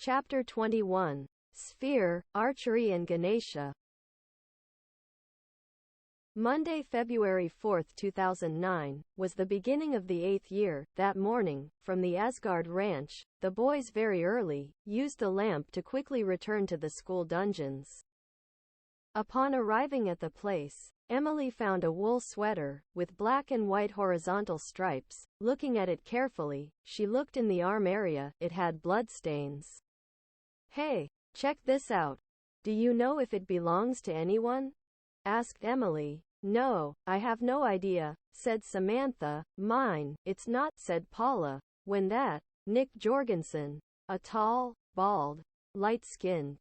Chapter 21. Sphere, Archery and Ganesha. Monday, February 4, 2009, was the beginning of the 8th year. That morning, from the Asgard ranch, the boys very early used the lamp to quickly return to the school dungeons. Upon arriving at the place, Emily found a wool sweater, with black and white horizontal stripes. Looking at it carefully, she looked in the arm area. It had bloodstains. "Hey, check this out. Do you know if it belongs to anyone?" asked Emily. "No, I have no idea," said Samantha. "Mine, it's not," said Paula. When that, Nick Jorgensen, a tall, bald, light-skinned,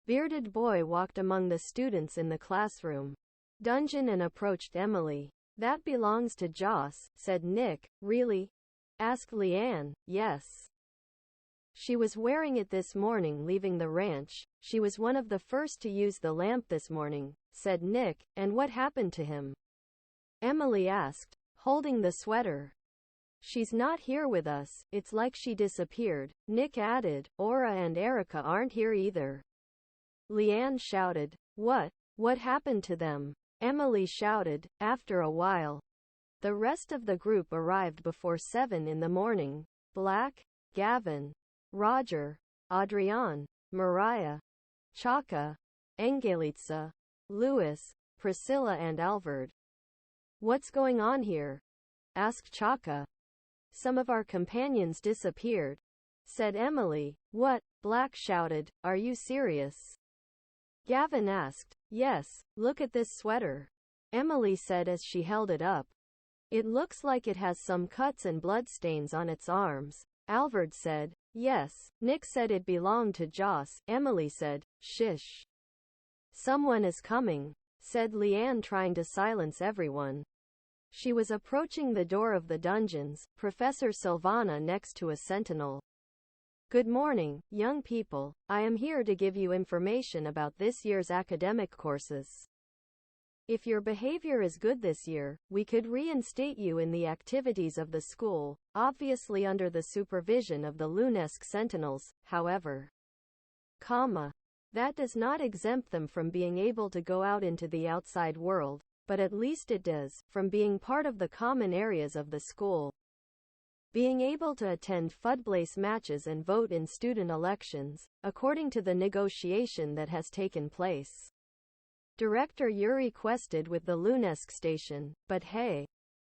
bearded boy walked among the students in the classroom dungeon and approached Emily. "That belongs to Joss," said Nick. "Really?" asked Leanne. "Yes. She was wearing it this morning leaving the ranch. She was one of the first to use the lamp this morning," said Nick. "And what happened to him?" Emily asked, holding the sweater. "She's not here with us. It's like she disappeared," Nick added. "Aura and Erica aren't here either." Leanne shouted. What happened to them?" Emily shouted. "After a while, the rest of the group arrived before 7 in the morning. Black, Gavin, Roger, Adrian, Mariah, Chaka, Angelica, Louis, Priscilla and Alvord." "What's going on here?" asked Chaka. "Some of our companions disappeared," said Emily. "What?" Black shouted. "Are you serious?" Gavin asked. "Yes, look at this sweater," Emily said as she held it up. "It looks like it has some cuts and bloodstains on its arms," Alvord said. "Yes, Nick said it belonged to Joss," Emily said. "Shish. Someone is coming," said Leanne, trying to silence everyone. She was approaching the door of the dungeons, Professor Silvana next to a sentinel. "Good morning, young people. I am here to give you information about this year's academic courses. If your behavior is good this year, we could reinstate you in the activities of the school, obviously under the supervision of the Lunesque Sentinels, however, that does not exempt them from being able to go out into the outside world, but at least it does, from being part of the common areas of the school. Being able to attend football matches and vote in student elections, according to the negotiation that has taken place. Director Yuri quested with the Lunesque station. "But hey,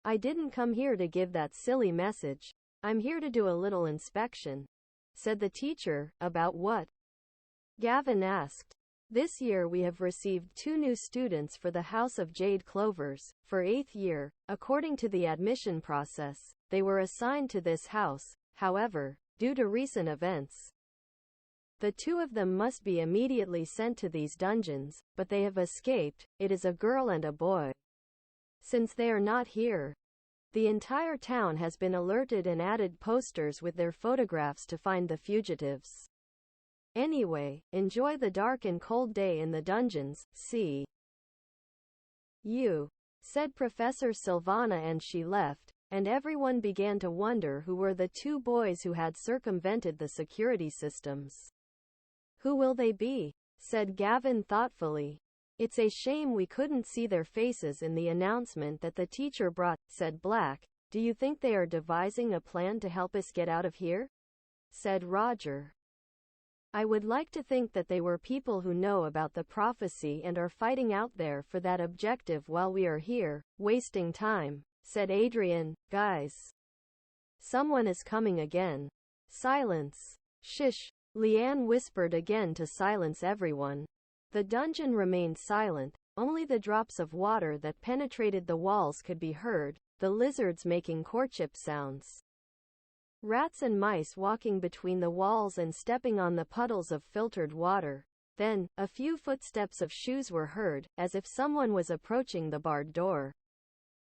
I didn't come here to give that silly message. I'm here to do a little inspection," said the teacher. "About what?" Gavin asked. "This year we have received 2 new students for the House of Jade Clovers, for 8th year. According to the admission process, they were assigned to this house. However, due to recent events, the 2 of them must be immediately sent to these dungeons, but they have escaped. It is a girl and a boy. Since they are not here, the entire town has been alerted and added posters with their photographs to find the fugitives. Anyway, enjoy the dark and cold day in the dungeons. See you," said Professor Silvana, and she left, and everyone began to wonder who were the 2 boys who had circumvented the security systems. "Who will they be?" said Gavin thoughtfully. "It's a shame we couldn't see their faces in the announcement that the teacher brought," said Black. "Do you think they are devising a plan to help us get out of here?" said Roger. "I would like to think that they were people who know about the prophecy and are fighting out there for that objective while we are here, wasting time," said Adrian. "Guys, someone is coming again." "Silence. Shish," Leanne whispered again to silence everyone. The dungeon remained silent. Only the drops of water that penetrated the walls could be heard, the lizards making courtship sounds, rats and mice walking between the walls and stepping on the puddles of filtered water. Then, a few footsteps of shoes were heard, as if someone was approaching the barred door.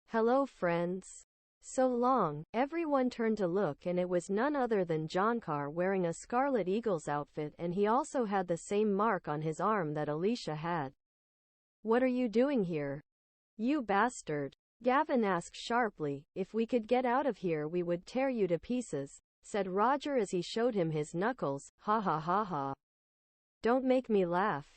"Hello, friends. So long." Everyone turned to look, and it was none other than Jonkar wearing a Scarlet Eagles outfit, and he also had the same mark on his arm that Alicia had. "What are you doing here, you bastard?" Gavin asked sharply. "If we could get out of here we would tear you to pieces," said Roger as he showed him his knuckles. Ha ha ha ha. Don't make me laugh.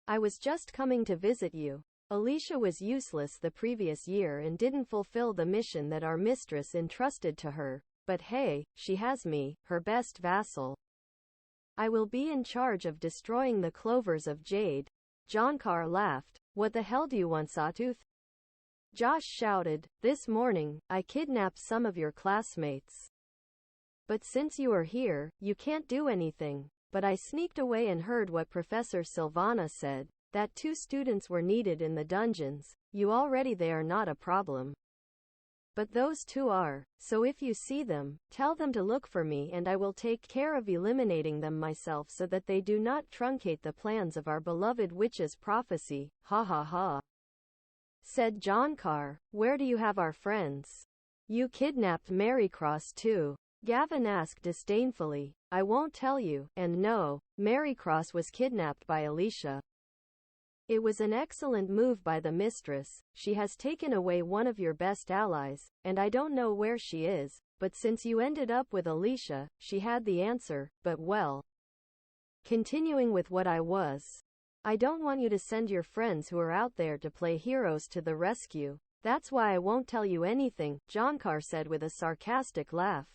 I was just coming to visit you. Alicia was useless the previous year and didn't fulfill the mission that our mistress entrusted to her. But hey, she has me, her best vassal. I will be in charge of destroying the clovers of jade. Jonkar laughed. What the hell do you want, Sawtooth? Josh shouted. This morning, I kidnapped some of your classmates. But since you are here, you can't do anything. But I sneaked away and heard what Professor Silvana said, that 2 students were needed in the dungeons. You already they are not a problem. But those 2 are, so if you see them, tell them to look for me and I will take care of eliminating them myself so that they do not truncate the plans of our beloved witch's prophecy. Ha ha ha. Said Jonkar. Where do you have our friends? You kidnapped Marycross too. Gavin asked disdainfully. I won't tell you. And no, Marycross was kidnapped by Alicia. It was an excellent move by the mistress. She has taken away one of your best allies, and I don't know where she is, but since you ended up with Alicia, she had the answer. But well, continuing with what I don't want you to send your friends who are out there to play heroes to the rescue. That's why I won't tell you anything, Jonkar said with a sarcastic laugh.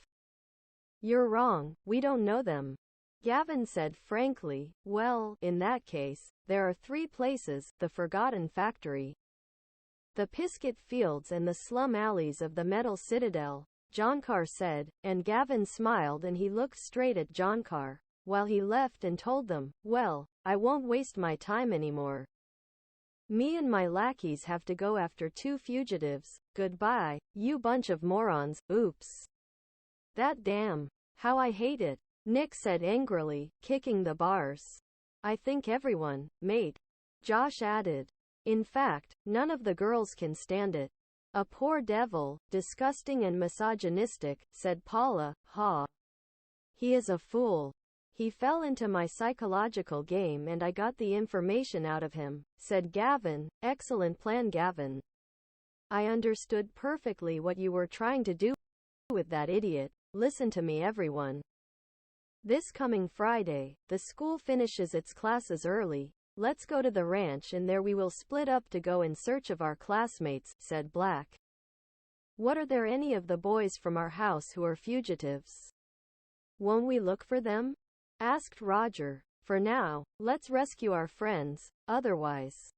You're wrong, we don't know them. Gavin said frankly. Well, in that case, there are 3 places: the Forgotten Factory, the Pizcet Fields and the slum alleys of the Metal Citadel, Jonkar said, and Gavin smiled and he looked straight at Jonkar, while he left and told them, well, I won't waste my time anymore. Me and my lackeys have to go after 2 fugitives. Goodbye, you bunch of morons. Oops. That damn. How I hate it. Nick said angrily, kicking the bars. I think everyone, mate. Josh added. In fact, none of the girls can stand it. A poor devil, disgusting and misogynistic, said Paula. Ha. He is a fool. He fell into my psychological game and I got the information out of him, said Gavin. Excellent plan, Gavin. I understood perfectly what you were trying to do with that idiot. Listen to me, everyone. This coming Friday, the school finishes its classes early. Let's go to the ranch and there we will split up to go in search of our classmates, said Black. What, are there any of the boys from our house who are fugitives? Won't we look for them? Asked Roger. For now, let's rescue our friends, otherwise,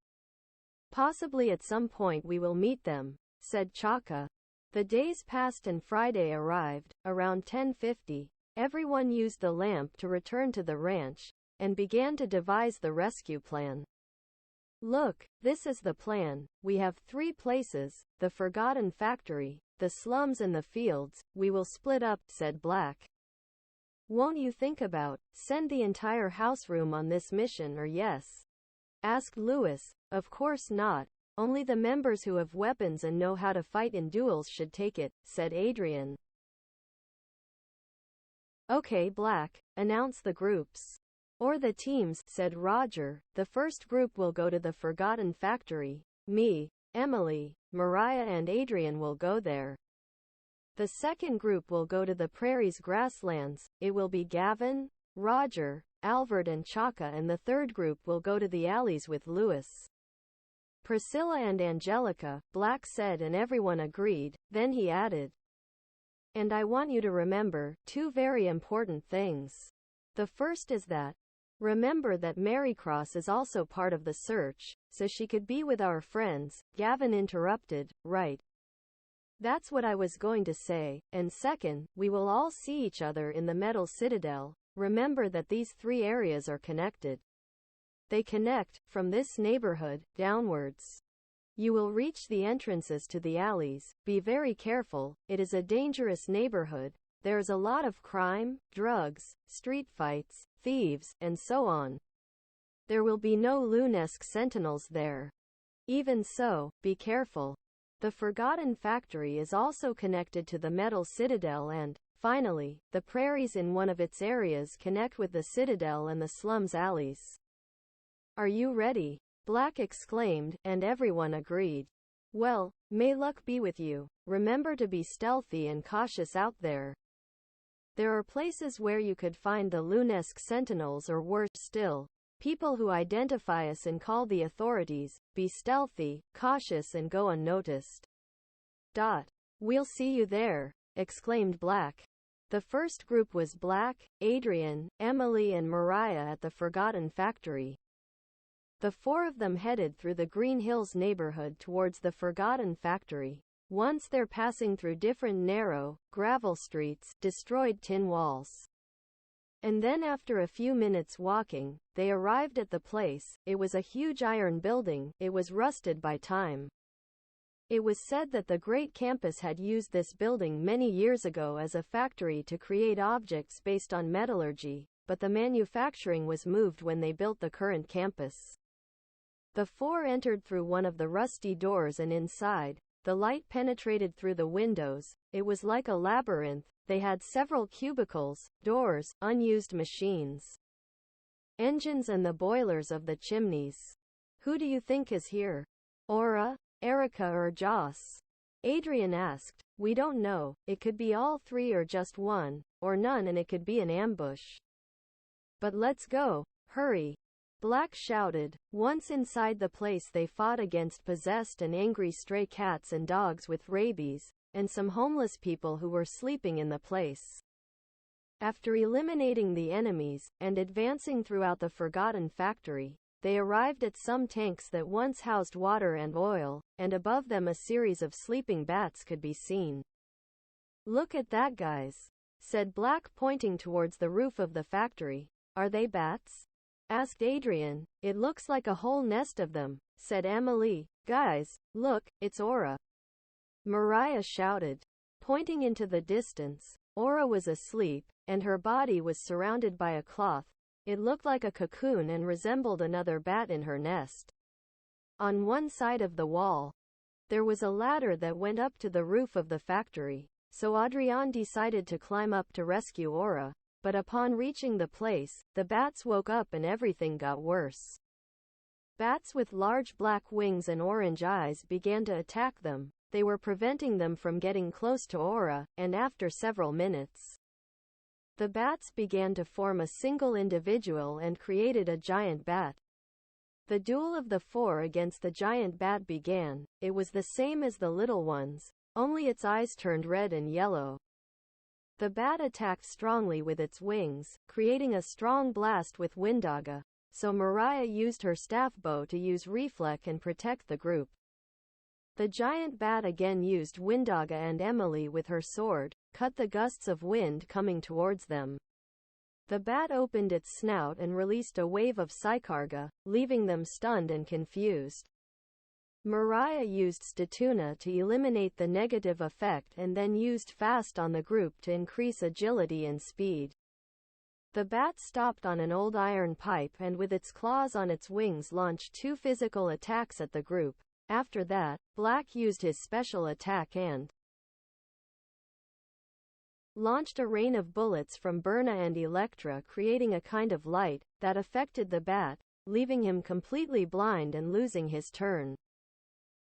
possibly at some point we will meet them, said Chaka. The days passed and Friday arrived. Around 10:50, everyone used the lamp to return to the ranch, and began to devise the rescue plan. Look, this is the plan. We have 3 places, the Forgotten Factory, the slums and the fields. We will split up, said Black. Won't you think about, send the entire house room on this mission, or yes? Asked Lewis. Of course not. Only the members who have weapons and know how to fight in duels should take it, said Adrian. Okay, Black, announce the groups. Or the teams, said Roger. The first group will go to the Forgotten Factory. Me, Emily, Mariah and Adrian will go there. The second group will go to the Prairies Grasslands. It will be Gavin, Roger, Albert and Chaka, and the third group will go to the alleys with Lewis, Priscilla and Angelica, Black said, and everyone agreed. Then he added, and I want you to remember 2 very important things. The first is that, remember that Marycross is also part of the search, so she could be with our friends. Gavin interrupted, right. That's what I was going to say. And second, we will all see each other in the Metal Citadel. Remember that these 3 areas are connected. They connect, from this neighborhood, downwards. You will reach the entrances to the alleys. Be very careful, it is a dangerous neighborhood. There is a lot of crime, drugs, street fights, thieves, and so on. There will be no Lunesque sentinels there. Even so, be careful. The Forgotten Factory is also connected to the Metal Citadel and, finally, the prairies in one of its areas connect with the Citadel and the slums alleys. Are you ready? Black exclaimed, and everyone agreed. Well, may luck be with you. Remember to be stealthy and cautious out there. There are places where you could find the Lunesque sentinels, or worse still, people who identify us and call the authorities. Be stealthy, cautious, and go unnoticed. We'll see you there, exclaimed Black. The first group was Black, Adrian, Emily, and Mariah at the Forgotten Factory. The four of them headed through the Green Hills neighborhood towards the Forgotten Factory. Once they're passing through different narrow, gravel streets, destroyed tin walls. And then after a few minutes walking, they arrived at the place. It was a huge iron building. It was rusted by time. It was said that the great campus had used this building many years ago as a factory to create objects based on metallurgy, but the manufacturing was moved when they built the current campus. The four entered through one of the rusty doors, and inside, the light penetrated through the windows. It was like a labyrinth. They had several cubicles, doors, unused machines, engines, and the boilers of the chimneys. Who do you think is here? Aura, Erica, or Joss? Adrian asked. We don't know. It could be all three, or just one, or none, and it could be an ambush. But let's go. Hurry. Black shouted. Once inside the place, they fought against possessed and angry stray cats and dogs with rabies, and some homeless people who were sleeping in the place. After eliminating the enemies, and advancing throughout the Forgotten Factory, they arrived at some tanks that once housed water and oil, and above them a series of sleeping bats could be seen. Look at that, guys, said Black, pointing towards the roof of the factory. Are they bats? Asked Adrian. It looks like a whole nest of them, said Emily. Guys, look, it's Aura. Mariah shouted, pointing into the distance. Aura was asleep, and her body was surrounded by a cloth. It looked like a cocoon and resembled another bat in her nest. On one side of the wall, there was a ladder that went up to the roof of the factory, so Adrian decided to climb up to rescue Aura. But upon reaching the place, the bats woke up and everything got worse. Bats with large black wings and orange eyes began to attack them. They were preventing them from getting close to Aura, and after several minutes, the bats began to form a single individual and created a giant bat. The duel of the four against the giant bat began. It was the same as the little ones, only its eyes turned red and yellow. The bat attacked strongly with its wings, creating a strong blast with Windaga, so Mariah used her staff bow to use reflect and protect the group. The giant bat again used Windaga, and Emily with her sword cut the gusts of wind coming towards them. The bat opened its snout and released a wave of psycharga, leaving them stunned and confused. Mariah used Statuna to eliminate the negative effect and then used Fast on the group to increase agility and speed. The bat stopped on an old iron pipe and with its claws on its wings launched two physical attacks at the group. After that, Black used his special attack and launched a rain of bullets from Berna and Electra, creating a kind of light that affected the bat, leaving him completely blind and losing his turn.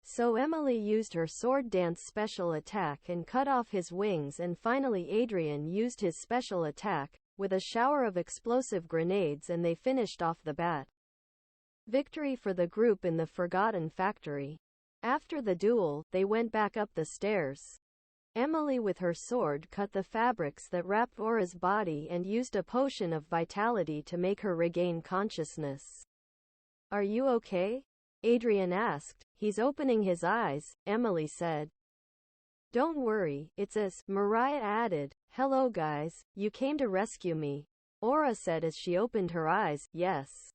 So Emily used her sword dance special attack and cut off his wings, and finally Adrian used his special attack with a shower of explosive grenades, and they finished off the bat. Victory for the group in the Forgotten Factory. After the duel, they went back up the stairs. Emily with her sword cut the fabrics that wrapped Aura's body and used a potion of vitality to make her regain consciousness. Are you okay? Adrian asked. He's opening his eyes, Emily said. Don't worry, it's us, Mariah added. Hello guys, you came to rescue me, Aura said as she opened her eyes. Yes.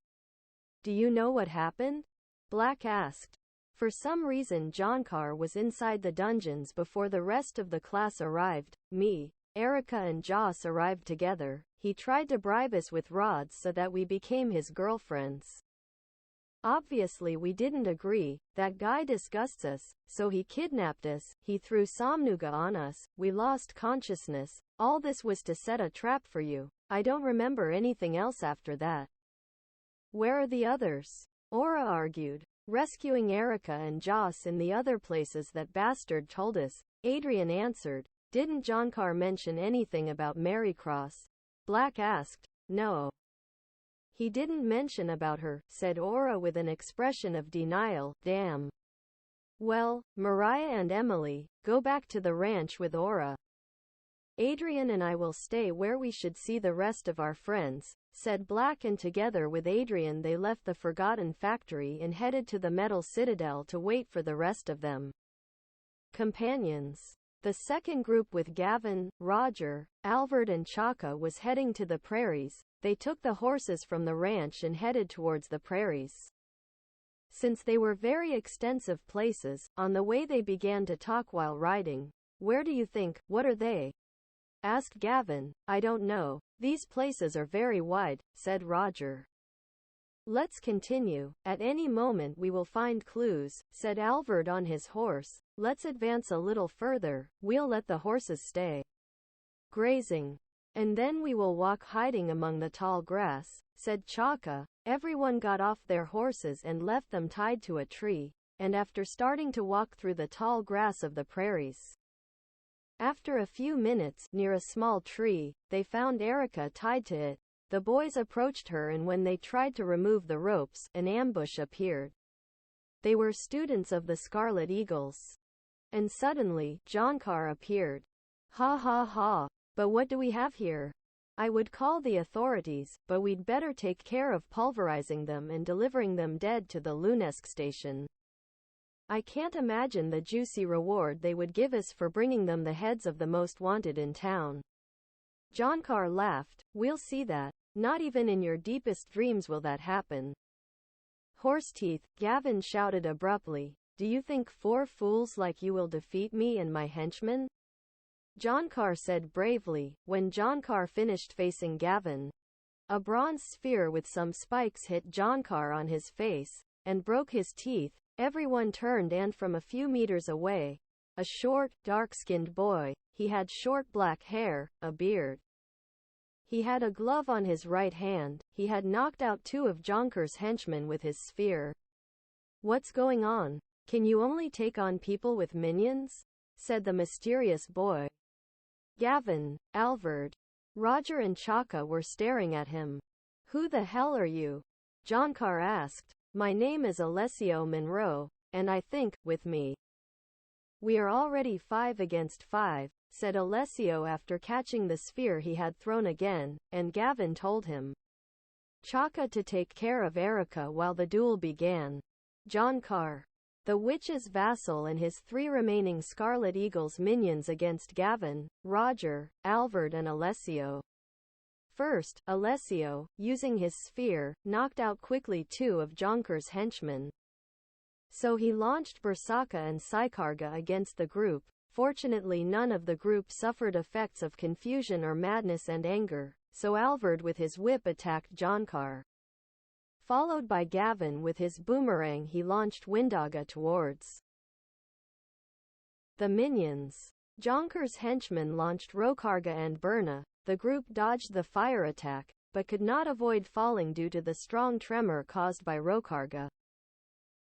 Do you know what happened? Black asked. For some reason Jonkar was inside the dungeons before the rest of the class arrived. Me, Erica and Joss arrived together. He tried to bribe us with rods so that we became his girlfriends. Obviously we didn't agree. That guy disgusts us, so he kidnapped us. He threw Somnuga on us. We lost consciousness. All this was to set a trap for you. I don't remember anything else after that. Where are the others? Aura argued. Rescuing Erica and Joss in the other places that bastard told us, Adrian answered. Didn't Jonkar mention anything about Marycross? Black asked. No. He didn't mention about her, said Aura with an expression of denial. Damn. Well, Mariah and Emily, go back to the ranch with Aura. Adrian and I will stay where we should see the rest of our friends, said Black, and together with Adrian they left the Forgotten Factory and headed to the Metal Citadel to wait for the rest of them. Companions. The second group with Gavin, Roger, Alvord and Chaka was heading to the prairies. They took the horses from the ranch and headed towards the prairies. Since they were very extensive places, on the way they began to talk while riding. Where do you think? What are they? Asked Gavin. I don't know. These places are very wide, said Roger. Let's continue. At any moment we will find clues, said Alvord on his horse. Let's advance a little further. We'll let the horses stay grazing. And then we will walk hiding among the tall grass, said Chaka. Everyone got off their horses and left them tied to a tree, and after starting to walk through the tall grass of the prairies. After a few minutes, near a small tree, they found Erica tied to it. The boys approached her, and when they tried to remove the ropes, an ambush appeared. They were students of the Scarlet Eagles. And suddenly, Jonkar appeared. Ha ha ha. But what do we have here? I would call the authorities, but we'd better take care of pulverizing them and delivering them dead to the Lunesk station. I can't imagine the juicy reward they would give us for bringing them the heads of the most wanted in town. Jonkar laughed. We'll see that. Not even in your deepest dreams will that happen. Horseteeth, Gavin shouted abruptly. Do you think 4 fools like you will defeat me and my henchmen? Jonkar said bravely. When Jonkar finished facing Gavin, a bronze sphere with some spikes hit Jonkar on his face and broke his teeth. Everyone turned, and from a few meters away, a short, dark-skinned boy. He had short black hair, a beard. He had a glove on his right hand. He had knocked out 2 of Jonkar's henchmen with his sphere. What's going on? Can you only take on people with minions? Said the mysterious boy. Gavin, Alvord, Roger and Chaka were staring at him. Who the hell are you? Jonkar asked. My name is Alessio Monroe, and I think, with me, we are already 5 against 5, said Alessio after catching the sphere he had thrown again, and Gavin told him, Chaka, to take care of Erica while the duel began. Jonkar, the witch's vassal, and his 3 remaining Scarlet Eagles minions against Gavin, Roger, Alvord and Alessio. First, Alessio, using his sphere, knocked out quickly 2 of Jonkar's henchmen. So he launched Bersaka and Sykarga against the group. Fortunately, none of the group suffered effects of confusion or madness and anger, so Alvord with his whip attacked Jonkar. Followed by Gavin with his boomerang, he launched Windaga towards the minions. Jonkar's henchmen launched Rokarga and Berna. The group dodged the fire attack, but could not avoid falling due to the strong tremor caused by Rokarga.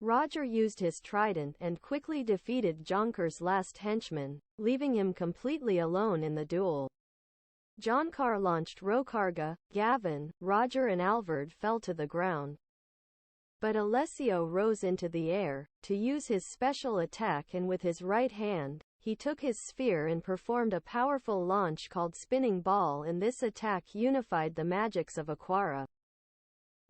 Roger used his trident and quickly defeated Jonkar's last henchman, leaving him completely alone in the duel. Jonkar launched Rokarga. Gavin, Roger and Alvord fell to the ground. But Alessio rose into the air to use his special attack, and with his right hand, he took his sphere and performed a powerful launch called Spinning Ball, and this attack unified the magics of Aquara,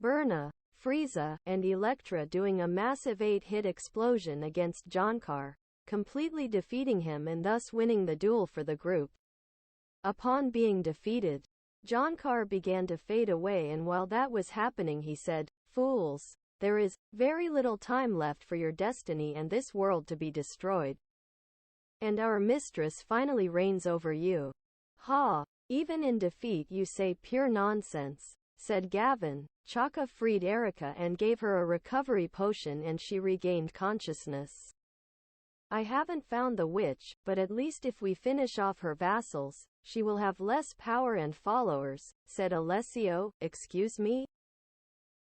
Berna, Frieza, and Electra, doing a massive 8-hit explosion against Jonkar, completely defeating him and thus winning the duel for the group. Upon being defeated, Jonkar began to fade away, and while that was happening he said, Fools, there is very little time left for your destiny and this world to be destroyed. And our mistress finally reigns over you. Ha! Even in defeat you say pure nonsense, said Gavin. Chaka freed Erica and gave her a recovery potion, and she regained consciousness. I haven't found the witch, but at least if we finish off her vassals, she will have less power and followers, said Alessio. Excuse me?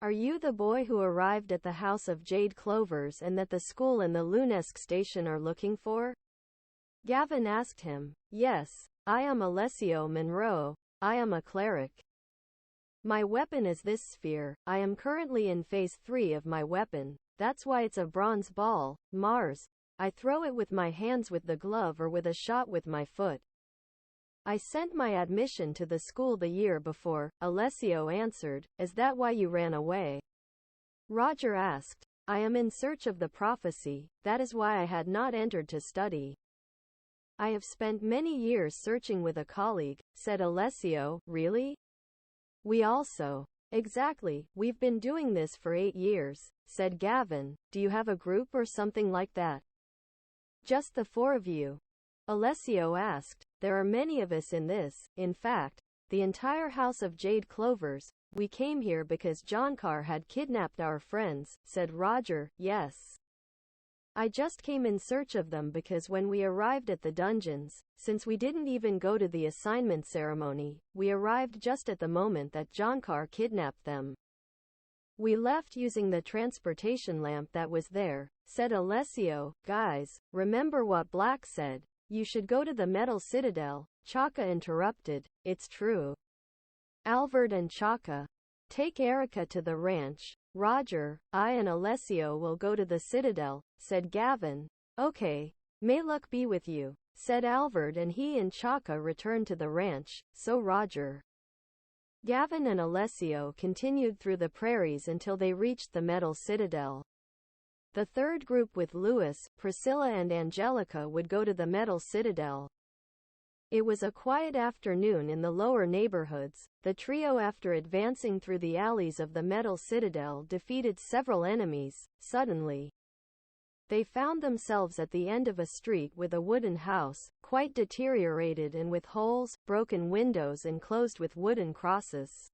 Are you the boy who arrived at the House of Jade Clovers and that the school and the Lunesk station are looking for? Gavin asked him. Yes, I am Alessio Monroe. I am a cleric. My weapon is this sphere. I am currently in phase 3 of my weapon. That's why it's a bronze ball. Mars. I throw it with my hands with the glove or with a shot with my foot. I sent my admission to the school the year before, Alessio answered. Is that why you ran away? Roger asked. I am in search of the prophecy. That is why I had not entered to study. I have spent many years searching with a colleague, said Alessio. Really? We also. Exactly, we've been doing this for 8 years, said Gavin. Do you have a group or something like that? Just the 4 of you? Alessio asked. There are many of us in this. In fact, the entire house of Jade Clovers. We came here because Jonkar had kidnapped our friends, said Roger. Yes. I just came in search of them because when we arrived at the dungeons, since we didn't even go to the assignment ceremony, we arrived just at the moment that Jonkar kidnapped them. We left using the transportation lamp that was there, said Alessio. Guys, remember what Black said? You should go to the Metal Citadel. Chaka interrupted. It's true. Alvord and Chaka. Take Erica to the ranch. Roger, I and Alessio will go to the Citadel, said Gavin. Okay. May luck be with you, said Alvord, and he and Chaka returned to the ranch. So Roger. Gavin and Alessio continued through the prairies until they reached the Metal Citadel. The third group with Louis, Priscilla and Angelica would go to the Metal Citadel. It was a quiet afternoon in the lower neighborhoods. The trio, after advancing through the alleys of the Metal Citadel, defeated several enemies. Suddenly, they found themselves at the end of a street with a wooden house, quite deteriorated and with holes, broken windows enclosed with wooden crosses.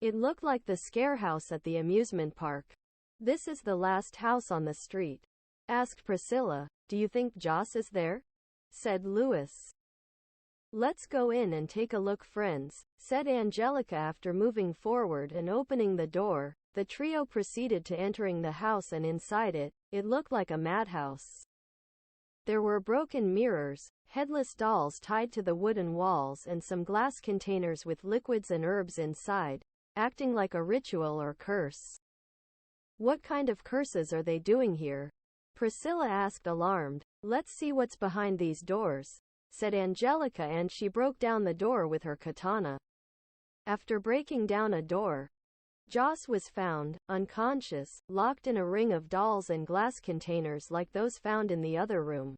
It looked like the scare house at the amusement park. This is the last house on the street, asked Priscilla. Do you think Joss is there? Said Louis. Let's go in and take a look, friends, said Angelica. After moving forward and opening the door, the trio proceeded to entering the house, and inside it, it looked like a madhouse. There were broken mirrors, headless dolls tied to the wooden walls, and some glass containers with liquids and herbs inside, acting like a ritual or curse. What kind of curses are they doing here? Priscilla asked, alarmed. Let's see what's behind these doors, said Angelica, and she broke down the door with her katana. After breaking down a door, Joss was found, unconscious, locked in a ring of dolls and glass containers like those found in the other room.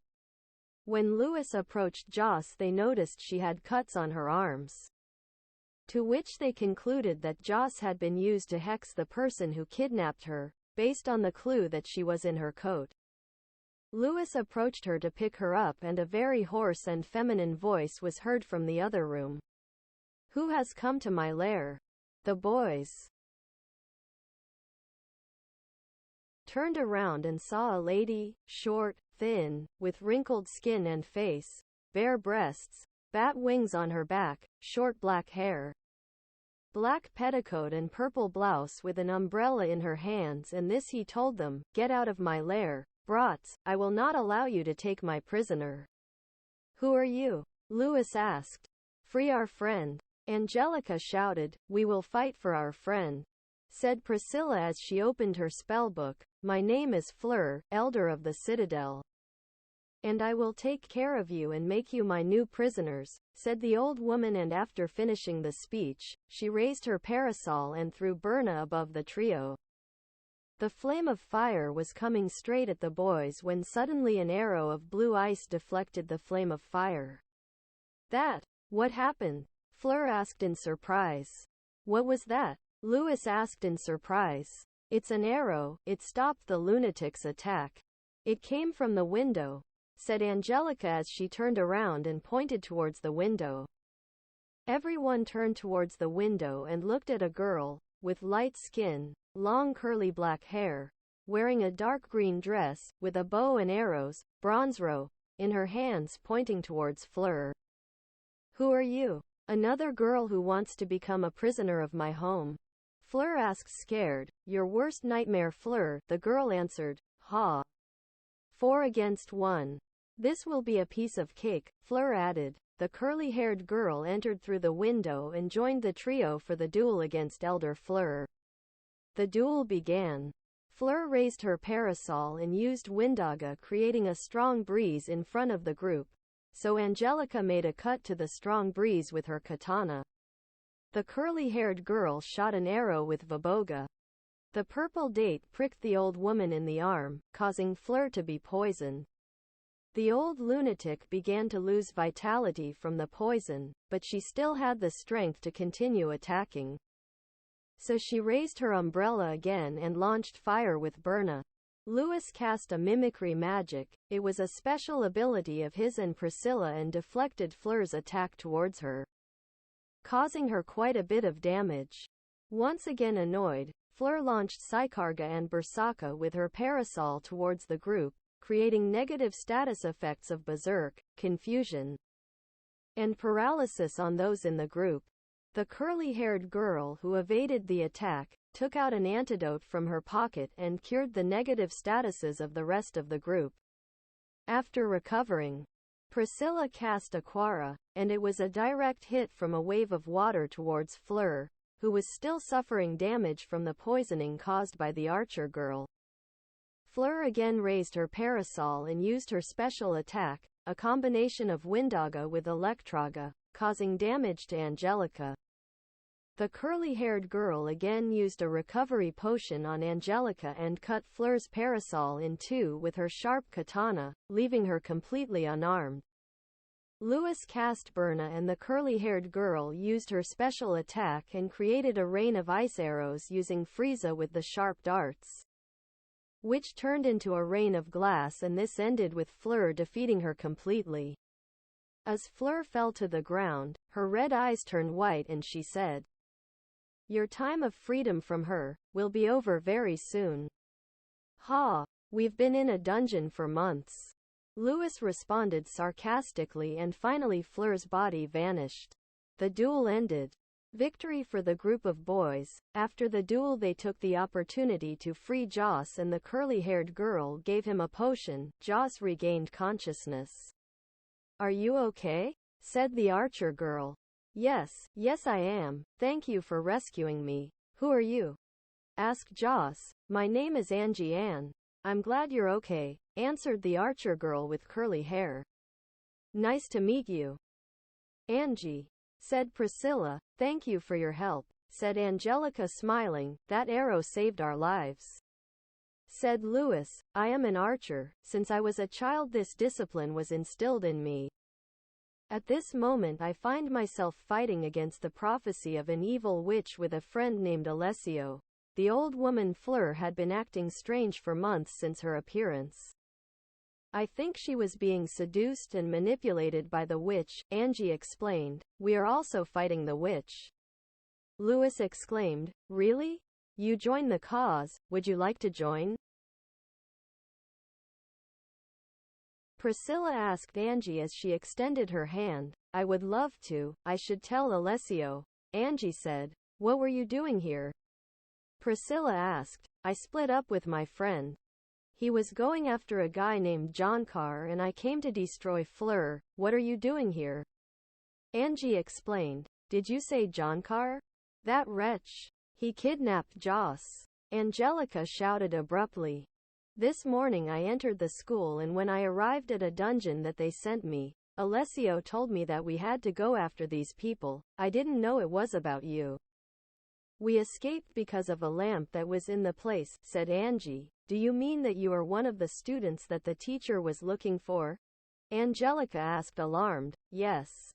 When Louis approached Joss, they noticed she had cuts on her arms, to which they concluded that Joss had been used to hex the person who kidnapped her, based on the clue that she was in her coat. Louis approached her to pick her up, and a very hoarse and feminine voice was heard from the other room. Who has come to my lair? The boys turned around and saw a lady, short, thin, with wrinkled skin and face, bare breasts, bat wings on her back, short black hair, black petticoat and purple blouse, with an umbrella in her hands. And this, he told them, get out of my lair, brats, I will not allow you to take my prisoner. Who are you? Louis asked. Free our friend. Angelica shouted. We will fight for our friend, said Priscilla as she opened her spellbook. My name is Fleur, elder of the Citadel, and I will take care of you and make you my new prisoners, said the old woman, and after finishing the speech, she raised her parasol and threw Berna above the trio. The flame of fire was coming straight at the boys when suddenly an arrow of blue ice deflected the flame of fire. What happened? Fleur asked in surprise. What was that? Louis asked in surprise. It's an arrow. It stopped the lunatic's attack. It came from the window, said Angelica as she turned around and pointed towards the window. Everyone turned towards the window and looked at a girl, with light skin, long curly black hair, wearing a dark green dress, with a bow and arrows, bronze row, in her hands, pointing towards Fleur. Who are you? Another girl who wants to become a prisoner of my home? Fleur asked, scared. Your worst nightmare, Fleur, the girl answered. Ha. 4 against 1. This will be a piece of cake, Fleur added. The curly-haired girl entered through the window and joined the trio for the duel against Elder Fleur. The duel began. Fleur raised her parasol and used Windaga, creating a strong breeze in front of the group, so Angelica made a cut to the strong breeze with her katana. The curly-haired girl shot an arrow with Vaboga. The purple date pricked the old woman in the arm, causing Fleur to be poisoned. The old lunatic began to lose vitality from the poison, but she still had the strength to continue attacking. So she raised her umbrella again and launched fire with Berna. Louis cast a mimicry magic. It was a special ability of his and Priscilla, and deflected Fleur's attack towards her, causing her quite a bit of damage. Once again annoyed, Fleur launched Psykarga and Bersaka with her parasol towards the group, creating negative status effects of berserk, confusion, and paralysis on those in the group. The curly-haired girl, who evaded the attack, took out an antidote from her pocket and cured the negative statuses of the rest of the group. After recovering, Priscilla cast Aquara, and it was a direct hit from a wave of water towards Fleur, who was still suffering damage from the poisoning caused by the archer girl. Fleur again raised her parasol and used her special attack, a combination of Windaga with Electraga, causing damage to Angelica. The curly-haired girl again used a recovery potion on Angelica and cut Fleur's parasol in two with her sharp katana, leaving her completely unarmed. Louis cast Berna, and the curly-haired girl used her special attack and created a rain of ice arrows using Frieza with the sharp darts, which turned into a rain of glass, and this ended with Fleur defeating her completely. As Fleur fell to the ground, her red eyes turned white and she said, "Your time of freedom from her will be over very soon." "Ha! We've been in a dungeon for months," Louis responded sarcastically, and finally Fleur's body vanished. The duel ended. Victory for the group of boys. After the duel they took the opportunity to free Joss, and the curly-haired girl gave him a potion. Joss regained consciousness. "Are you okay?" said the archer girl. Yes, I am. Thank you for rescuing me." "Who are you?" asked Joss. "My name is Angie Ann." "I'm glad you're okay," answered the archer girl with curly hair. "Nice to meet you, Angie," said Priscilla. "Thank you for your help," said Angelica smiling. "That arrow saved our lives," said Louis. "I am an archer. Since I was a child, this discipline was instilled in me. At this moment I find myself fighting against the prophecy of an evil witch with a friend named Alessio." The old woman Fleur had been acting strange for months since her appearance. "I think she was being seduced and manipulated by the witch," Angie explained. "We are also fighting the witch." Louis exclaimed, "Really? You join the cause, would you like to join?" Priscilla asked Angie as she extended her hand. "I would love to. I should tell Alessio," Angie said. "What were you doing here?" Priscilla asked. "I split up with my friend. He was going after a guy named Jonkar, and I came to destroy Fleur." "What are you doing here?" Angie explained. "Did you say Jonkar? That wretch. He kidnapped Joss," Angelica shouted abruptly. "This morning I entered the school, and when I arrived at a dungeon that they sent me, Alessio told me that we had to go after these people. I didn't know it was about you." "We escaped because of a lamp that was in the place," said Angie. "Do you mean that you are one of the students that the teacher was looking for?" Angelica asked, alarmed. "Yes.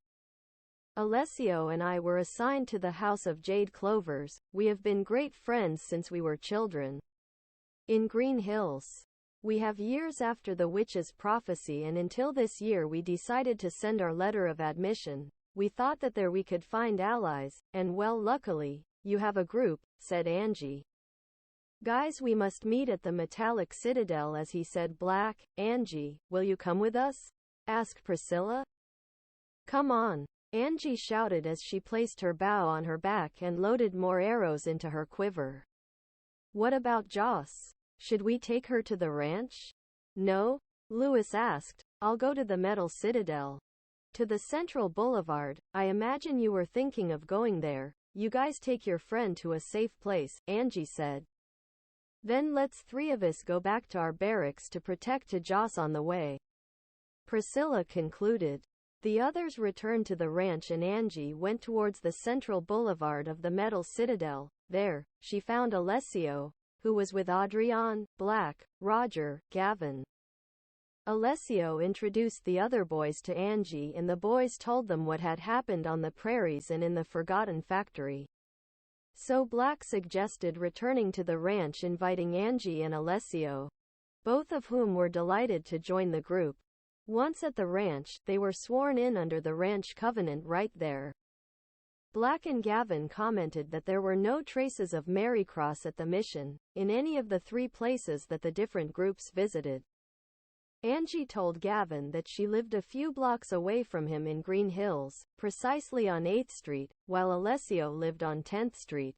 Alessio and I were assigned to the House of Jade Clovers. We have been great friends since we were children. In Green Hills. We have years after the witch's prophecy, and until this year we decided to send our letter of admission. We thought that there we could find allies, and well, luckily, you have a group," said Angie. "Guys, we must meet at the Metallic Citadel," as he said. "Black, Angie, will you come with us?" asked Priscilla. "Come on," Angie shouted as she placed her bow on her back and loaded more arrows into her quiver. "What about Joss? Should we take her to the ranch?" "No?" Louis asked. I'll go to the Metal Citadel. To the Central Boulevard. I imagine you were thinking of going there. You guys take your friend to a safe place, Angie said. Then let's 3 of us go back to our barracks to protect to Joss on the way. Priscilla concluded. The others returned to the ranch and Angie went towards the Central Boulevard of the Metal Citadel. There, she found Alessio, who was with Adrian, Black, Roger, Gavin. Alessio introduced the other boys to Angie and the boys told them what had happened on the prairies and in the Forgotten Factory. So Black suggested returning to the ranch, inviting Angie and Alessio, both of whom were delighted to join the group. Once at the ranch, they were sworn in under the ranch covenant right there. Black and Gavin commented that there were no traces of Marycross at the mission, in any of the 3 places that the different groups visited. Angie told Gavin that she lived a few blocks away from him in Green Hills, precisely on 8th Street, while Alessio lived on 10th Street.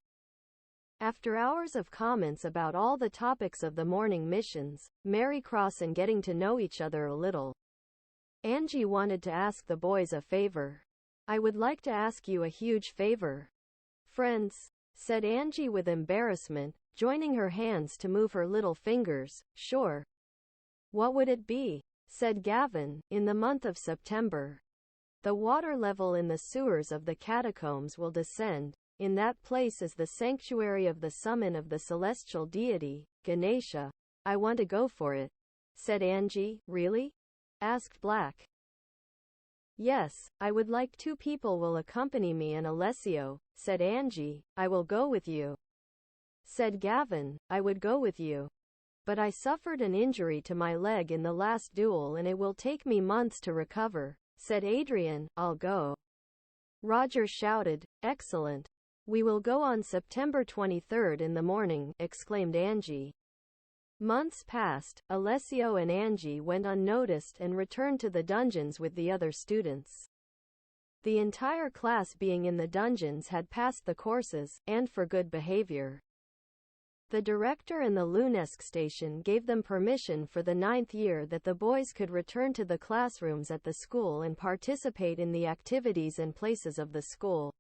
After hours of comments about all the topics of the morning missions, Marycross and getting to know each other a little, Angie wanted to ask the boys a favor. I would like to ask you a huge favor. Friends, said Angie with embarrassment, joining her hands to move her little fingers. Sure. What would it be? Said Gavin. In the month of September, the water level in the sewers of the catacombs will descend. In that place is the sanctuary of the summon of the celestial deity, Ganesha. I want to go for it. Said Angie. Really? Asked Black. Yes, I would like 2 people will accompany me and Alessio, said Angie. I will go with you. Said Gavin. I would go with you. But I suffered an injury to my leg in the last duel and it will take me months to recover, said Adrian. I'll go. Roger shouted. Excellent. We will go on September 23rd in the morning, exclaimed Angie. Months passed. Alessio and Angie went unnoticed and returned to the dungeons with the other students. The entire class being in the dungeons had passed the courses, and for good behavior. The director and the Lunesk station gave them permission for the 9th year that the boys could return to the classrooms at the school and participate in the activities and places of the school.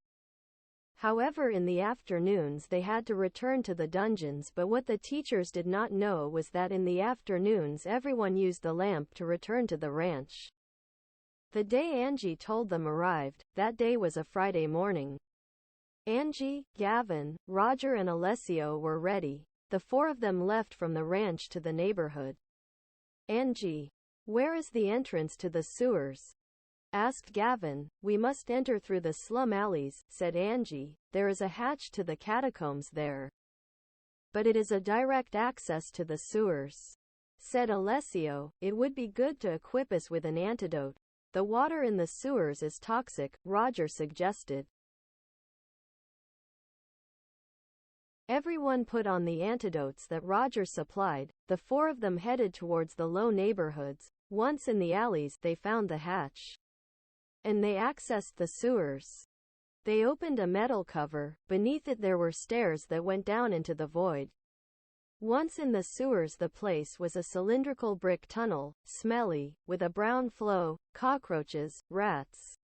However, in the afternoons they had to return to the dungeons, but what the teachers did not know was that in the afternoons everyone used the lamp to return to the ranch. The day Angie told them arrived. That day was a Friday morning. Angie, Gavin, Roger and Alessio were ready. The 4 of them left from the ranch to the neighborhood. Angie, where is the entrance to the sewers? Asked Gavin. We must enter through the slum alleys, said Angie. There is a hatch to the catacombs there. But it is a direct access to the sewers. Said Alessio. It would be good to equip us with an antidote. The water in the sewers is toxic, Roger suggested. Everyone put on the antidotes that Roger supplied. The 4 of them headed towards the low neighborhoods. Once in the alleys, they found the hatch. And they accessed the sewers. They opened a metal cover. Beneath it there were stairs that went down into the void. Once in the sewers, the place was a cylindrical brick tunnel, smelly, with a brown flow, cockroaches, rats.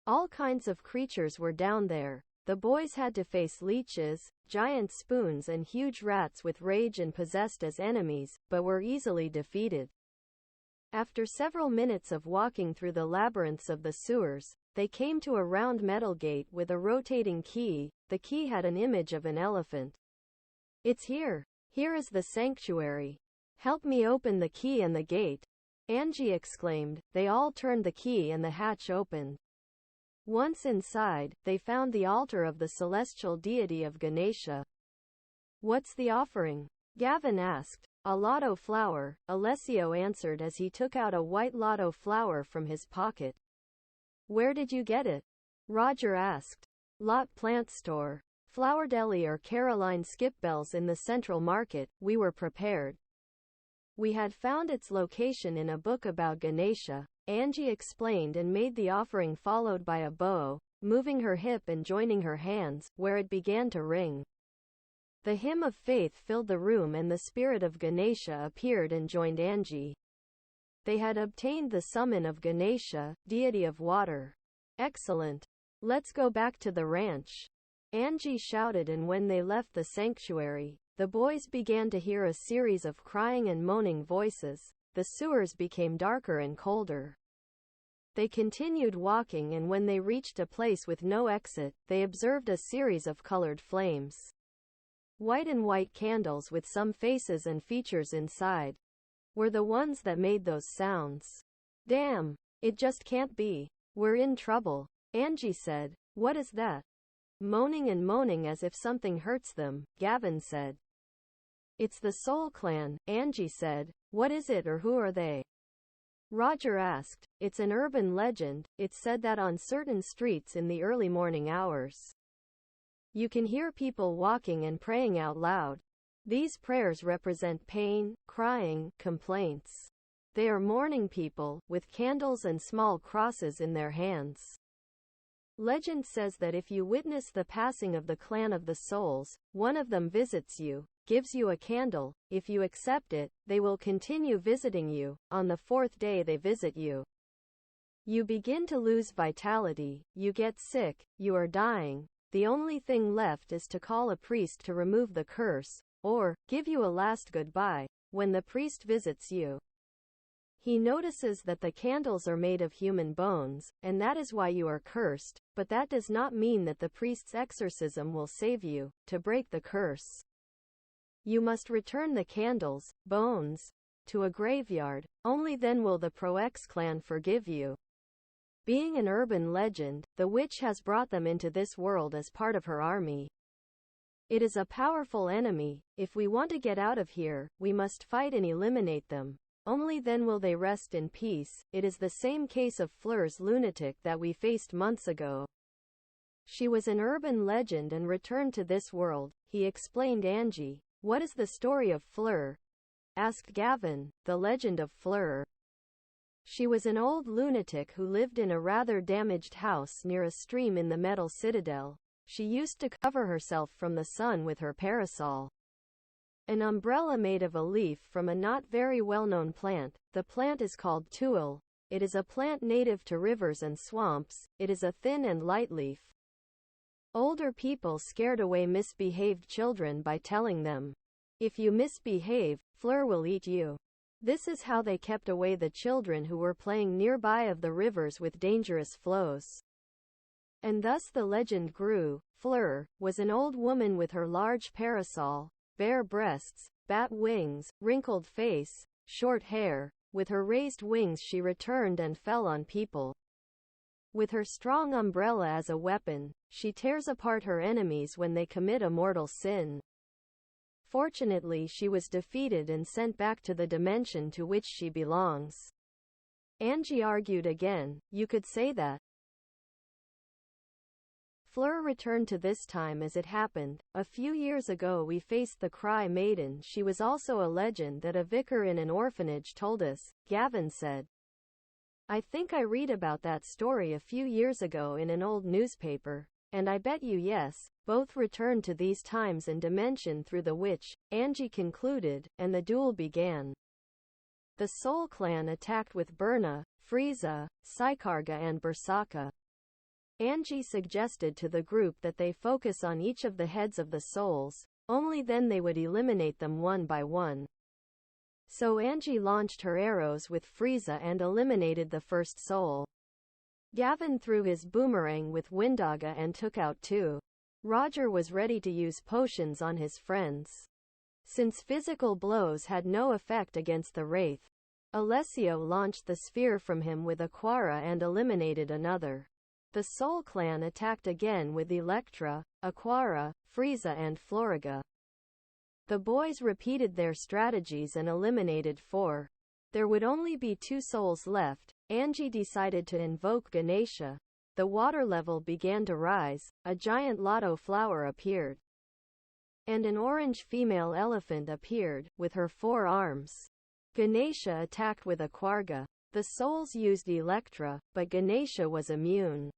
All kinds of creatures were down there. The boys had to face leeches, giant spoons and huge rats with rage and possessed as enemies, but were easily defeated. After several minutes of walking through the labyrinths of the sewers, they came to a round metal gate with a rotating key. The key had an image of an elephant. It's here. Here is the sanctuary. Help me open the key and the gate, Angie exclaimed. They all turned the key and the hatch opened. Once inside, they found the altar of the celestial deity of Ganesha. What's the offering? Gavin asked. A lotto flower, Alessio answered as he took out a white lotto flower from his pocket. Where did you get it? Roger asked. Lot plant store. Flower deli or Caroline Skipbells in the Central Market. We were prepared. We had found its location in a book about Ganesha, Angie explained, and made the offering followed by a bow, moving her hip and joining her hands, where it began to ring. The hymn of faith filled the room and the spirit of Ganesha appeared and joined Angie. They had obtained the summon of Ganesha, deity of water. Excellent. Let's go back to the ranch, Angie shouted, and when they left the sanctuary, the boys began to hear a series of crying and moaning voices. The sewers became darker and colder. They continued walking, and when they reached a place with no exit, they observed a series of colored flames. White and white candles with some faces and features inside were the ones that made those sounds. Damn, it just can't be. We're in trouble, Angie said. What is that? Moaning and moaning as if something hurts them, Gavin said. It's the Soul Clan, Angie said. What is it, or who are they? Roger asked. It's an urban legend. It's said that on certain streets in the early morning hours, you can hear people walking and praying out loud. These prayers represent pain, crying, complaints. They are mourning people, with candles and small crosses in their hands. Legend says that if you witness the passing of the clan of the souls, one of them visits you, gives you a candle. If you accept it, they will continue visiting you. On the fourth day they visit you, you begin to lose vitality, you get sick, you are dying. The only thing left is to call a priest to remove the curse, or give you a last goodbye. When the priest visits you, he notices that the candles are made of human bones, and that is why you are cursed, but that does not mean that the priest's exorcism will save you. To break the curse, you must return the candles, bones, to a graveyard. Only then will the Prox clan forgive you. Being an urban legend, the witch has brought them into this world as part of her army. It is a powerful enemy. If we want to get out of here, we must fight and eliminate them. Only then will they rest in peace. It is the same case of Fleur's lunatic that we faced months ago. She was an urban legend and returned to this world, he explained. Angie, what is the story of Fleur? Asked Gavin. The legend of Fleur. She was an old lunatic who lived in a rather damaged house near a stream in the Metal Citadel. She used to cover herself from the sun with her parasol, an umbrella made of a leaf from a not very well-known plant. The plant is called tuile. It is a plant native to rivers and swamps. It is a thin and light leaf. Older people scared away misbehaved children by telling them, if you misbehave, Fleur will eat you. This is how they kept away the children who were playing nearby of the rivers with dangerous flows. And thus the legend grew. Fleur was an old woman with her large parasol, bare breasts, bat wings, wrinkled face, short hair. With her raised wings she returned and fell on people. With her strong umbrella as a weapon, she tears apart her enemies when they commit a mortal sin. Fortunately, she was defeated and sent back to the dimension to which she belongs. Angie argued again. You could say that Fleur returned to this time as it happened. A few years ago we faced the Cry Maiden. She was also a legend that a vicar in an orphanage told us, Gavin said. I think I read about that story a few years ago in an old newspaper. And I bet you yes, both returned to these times and dimension through the witch, Angie concluded, and the duel began. The Soul Clan attacked with Berna, Frieza, Sykarga and Bersaka. Angie suggested to the group that they focus on each of the heads of the souls, only then they would eliminate them one by one. So Angie launched her arrows with Frieza and eliminated the first soul. Gavin threw his boomerang with Windaga and took out two. Roger was ready to use potions on his friends. Since physical blows had no effect against the Wraith, Alessio launched the sphere from him with Aquara and eliminated another. The Soul Clan attacked again with Electra, Aquara, Frieza and Floriga. The boys repeated their strategies and eliminated four. There would only be two souls left. Angie decided to invoke Ganesha. The water level began to rise. A giant lotto flower appeared, and an orange female elephant appeared, with her 4 arms. Ganesha attacked with Aquarga. The souls used Electra, but Ganesha was immune,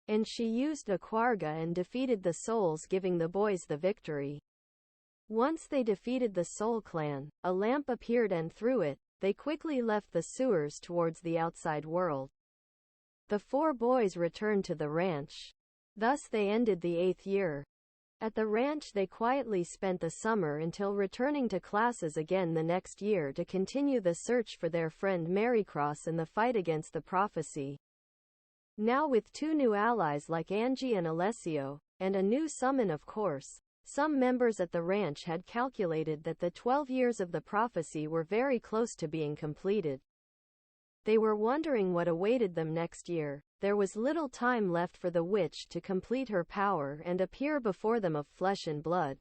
and she used Aquarga and defeated the souls, giving the boys the victory. Once they defeated the Soul Clan, a lamp appeared and through it, they quickly left the sewers towards the outside world. The 4 boys returned to the ranch. Thus they ended the 8th year. At the ranch they quietly spent the summer until returning to classes again the next year to continue the search for their friend Marycross in the fight against the prophecy. Now with 2 new allies like Angie and Alessio, and a new summon of course, some members at the ranch had calculated that the 12 years of the prophecy were very close to being completed. They were wondering what awaited them next year. There was little time left for the witch to complete her power and appear before them of flesh and blood.